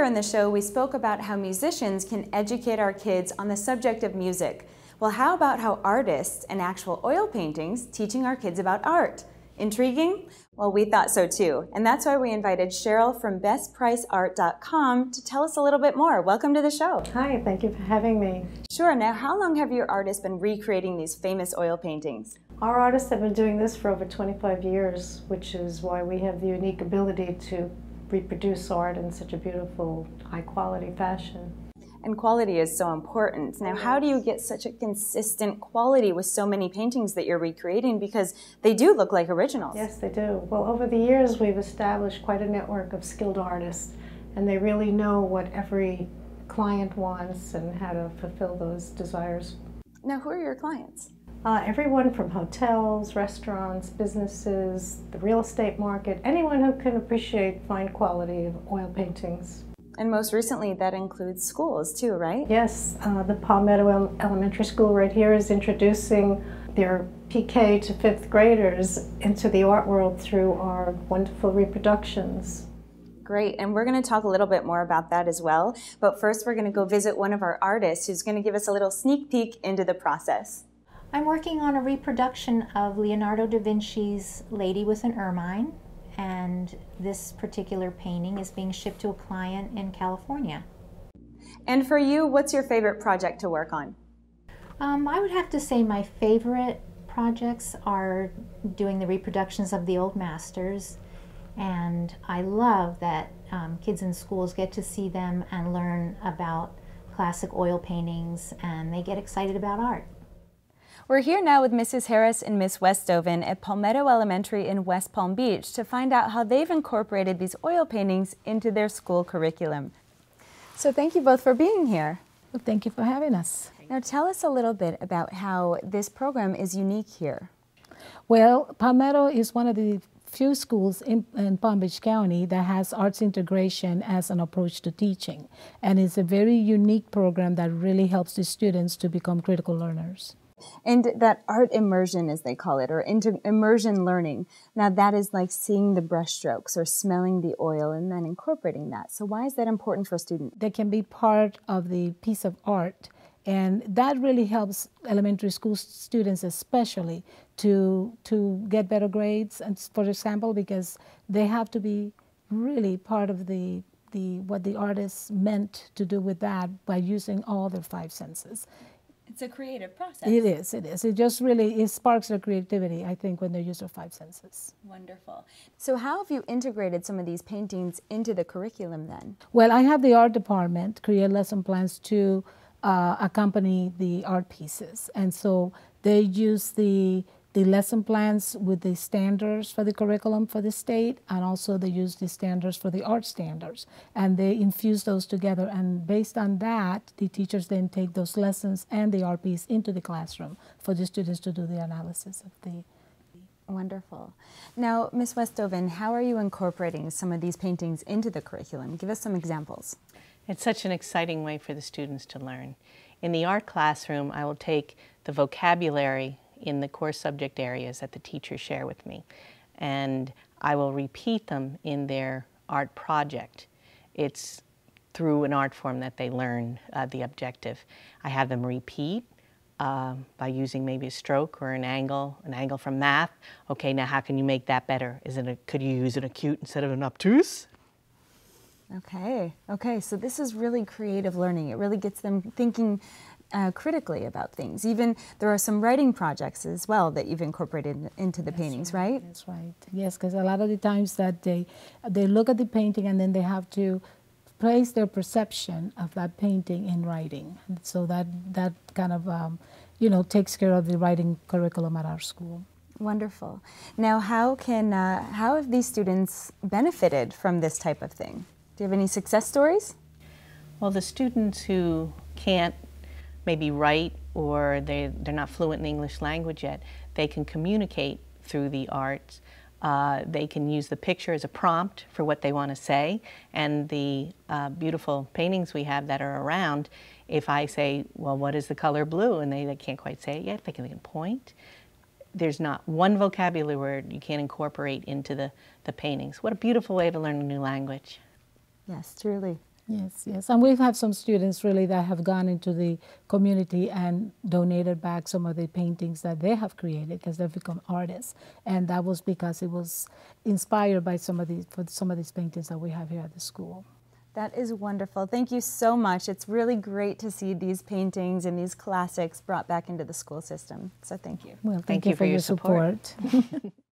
Earlier in the show, we spoke about how musicians can educate our kids on the subject of music. Well, how about how artists and actual oil paintings teaching our kids about art? Intriguing? Well, we thought so too, and that's why we invited Cheryl from bestpriceart.com to tell us a little bit more. Welcome to the show. Hi, thank you for having me. Sure. Now, how long have your artists been recreating these famous oil paintings? Our artists have been doing this for over 25 years, which is why we have the unique ability to reproduce art in such a beautiful, high-quality fashion. And quality is so important. Now, how do you get such a consistent quality with so many paintings that you're recreating? Because they do look like originals. Yes, they do. Well, over the years, we've established quite a network of skilled artists, and they really know what every client wants and how to fulfill those desires. Now, who are your clients? Everyone from hotels, restaurants, businesses, the real estate market, anyone who can appreciate fine quality of oil paintings. And most recently, that includes schools too, right? Yes, the Palmetto Elementary School right here is introducing their PK to 5th graders into the art world through our wonderful reproductions. Great, and we're going to talk a little bit more about that as well. But first, we're going to go visit one of our artists who's going to give us a little sneak peek into the process. I'm working on a reproduction of Leonardo da Vinci's Lady with an Ermine, and this particular painting is being shipped to a client in California. And for you, what's your favorite project to work on? I would have to say my favorite projects are doing the reproductions of the old masters, and I love that kids in schools get to see them and learn about classic oil paintings, and they get excited about art. We're here now with Mrs. Harris and Miss Westoven at Palmetto Elementary in West Palm Beach to find out how they've incorporated these oil paintings into their school curriculum. So thank you both for being here. Well, thank you for having us. Now tell us a little bit about how this program is unique here. Well, Palmetto is one of the few schools in Palm Beach County that has arts integration as an approach to teaching. And it's a very unique program that really helps the students to become critical learners. And that art immersion, as they call it, or immersion learning, now that is like seeing the brushstrokes or smelling the oil and then incorporating that. So why is that important for a student? They can be part of the piece of art, and that really helps elementary school students especially to get better grades, and for example, because they have to be really part of what the artist meant to do with that by using all their 5 senses. It's a creative process. It is. It just really, it sparks their creativity, I think, when they use their 5 senses. Wonderful. So how have you integrated some of these paintings into the curriculum then? Well, I have the art department create lesson plans to accompany the art pieces. And so they use the lesson plans with the standards for the curriculum for the state, and also they use the standards for the art standards. And they infuse those together, and based on that, the teachers then take those lessons and the art piece into the classroom for the students to do the analysis of the... Wonderful. Now, Ms. Westoven, how are you incorporating some of these paintings into the curriculum? Give us some examples. It's such an exciting way for the students to learn. In the art classroom, I will take the vocabulary in the core subject areas that the teachers share with me, and I will repeat them in their art project. It's through an art form that they learn the objective. I have them repeat by using maybe a stroke or an angle from math. Okay, now how can you make that better? Could you use an acute instead of an obtuse? Okay, so this is really creative learning. It really gets them thinking critically about things. Even there are some writing projects as well that you've incorporated into the paintings, right? That's right. Yes, because a lot of the times that they look at the painting and then they have to place their perception of that painting in writing. And so that kind of takes care of the writing curriculum at our school. Wonderful. Now, how have these students benefited from this type of thing? Do you have any success stories? Well, the students who can't maybe write, or they're not fluent in the English language yet, they can communicate through the arts. They can use the picture as a prompt for what they want to say, and the beautiful paintings we have that are around, if I say, well, what is the color blue? And they can't quite say it yet, they can point. There's not one vocabulary word you can't incorporate into the paintings. What a beautiful way to learn a new language. Yes, truly. Yes, yes. And we've had some students really that have gone into the community and donated back some of the paintings that they have created because they've become artists. And that was because it was inspired by some of these paintings that we have here at the school. That is wonderful. Thank you so much. It's really great to see these paintings and these classics brought back into the school system. So thank you. Well, thank you for your support.